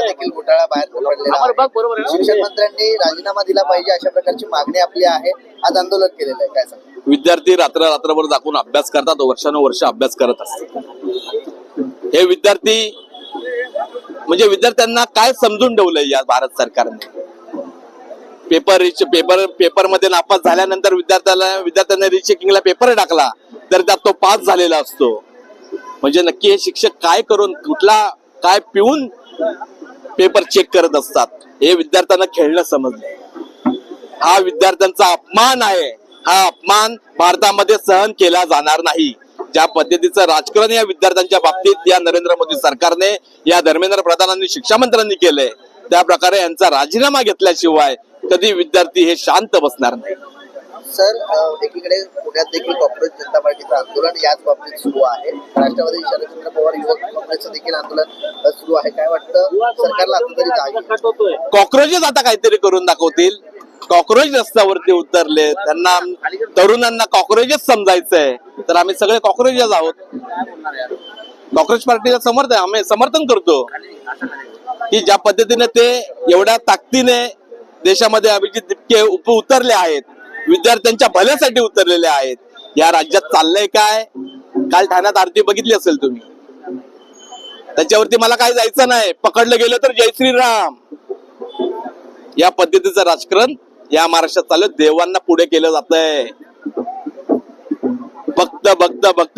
देखील घोटाळा बाहेर पडलेला आहे. शिक्षण मंत्र्यांनी राजीनामा दिला पाहिजे अशा प्रकारची मागणी आपली आहे. आज आंदोलन केलेलं आहे, काय सांगा? विद्यार्थी रात्रभर जागून अभ्यास करतात, वर्षानुवर्ष अभ्यास करत असतात. हे विद्यार्थी म्हणजे विद्यार्थ्यांना काय समजून ठेवलंय या भारत सरकारने? पेपर मध्ये नापास झाल्यानंतर विद्यार्थ्यांना रिचेकिंगला पेपर टाकला तर त्यात तो पास झालेला असतो. म्हणजे नक्की हे शिक्षक काय करून काय पिऊन पेपर चेक करत असतात? हे विद्यार्थ्यांना खेळणं समजलंय. हा विद्यार्थ्यांचा अपमान आहे. हा अपमान भारतामध्ये सहन केला जाणार नाही. ज्या पद्धतीचं राजकारण या विद्यार्थ्यांच्या बाबतीत या नरेंद्र मोदी सरकारने, या धर्मेंद्र प्रधानांनी, शिक्षा मंत्र्यांनी केलंय, त्या प्रकारे यांचा राजीनामा घेतल्याशिवाय कधी विद्यार्थी हे शांत बसणार नाही. सर, एकीकडे पुण्यात देखील काँग्रेस जनता पार्टीचं आंदोलन याच बाबतीत सुरू आहे. राष्ट्रवादी शरदचंद्र पवार युवक काँग्रेसचं देखील आंदोलन सुरू आहे. काय वाटतं सरकारला आता तरी जागे? कॉक्रोचेस आता काहीतरी करून दाखवतील. कॉक्रोच रस्त्यावरती उतरले, त्यांना तरुणांना कॉक्रोचेस समजायचंय, तर आम्ही सगळे कॉक्रोचेस आहोत. कॉक्रोच पार्टीला आम्ही समर्थन करतो की ज्या पद्धतीने ते एवढ्या ताकदीने देशामध्ये अभिजित दिपके उतरले आहेत, विद्यार्थ्यांच्या भल्यासाठी उतरलेले आहेत. या राज्यात चाललंय काय? काल ठाण्यात आरती बघितली असेल तुम्ही. त्याच्यावरती मला काय जायचं नाही, पकडलं गेलं तर जय श्रीराम. या पद्धतीचं राजकारण या महाराष्ट्रात चाललं. देवांना पुढे केलं जातंय.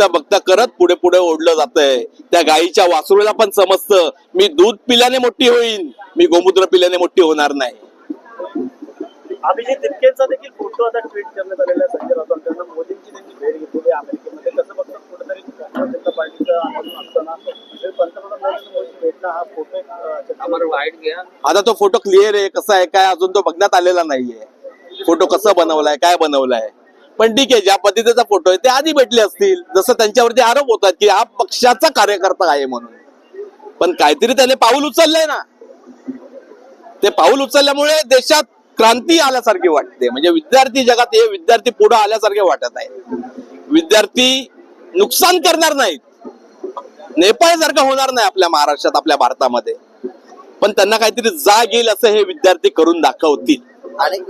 बघता करत पुढे पुढे ओढलं जातंय. त्या गायीच्या वासरूला पण समजतं, मी दूध पिल्याने मोठी होईन, मी गोमूत्र पिल्याने मोठी होणार नाही. अभिजित दिपकेंचा देखील फोटो आता ट्विट करण्यात आलेला आहे. संजय राऊत त्यांना मोदींची देखील भेट घेतली अमेरिकेमध्ये. कसं बघतात कुठेतरी काँग्रेस जनता पार्टीचं आंदोलन असताना पंतप्रधान नरेंद्र मोदी भेटणं हा फोटो आता तो फोटो क्लिअर आहे, कसा आहे काय अजून तो बघण्यात आलेला नाहीये. फोटो कसं बनवलाय, काय बनवलाय, पण ठीक आहे. ज्या पद्धतीचा फोटो आहे ते आधी भेटले असतील. जसं त्यांच्यावरती आरोप होतात की हा पक्षाचा कार्यकर्ता आहे म्हणून, पण काहीतरी त्याने पाऊल उचललंय ना. ते पाऊल उचलल्यामुळे देशात क्रांती आल्यासारखी वाटते. म्हणजे विद्यार्थी जगात हे विद्यार्थी पुढे आल्यासारखे वाटत आहे. विद्यार्थी नुकसान करणार नाहीत, नेपाळ सारखं होणार नाही आपल्या महाराष्ट्रात, आपल्या भारतामध्ये, पण त्यांना काहीतरी जाग येईल असं हे विद्यार्थी करून दाखवतील. आणि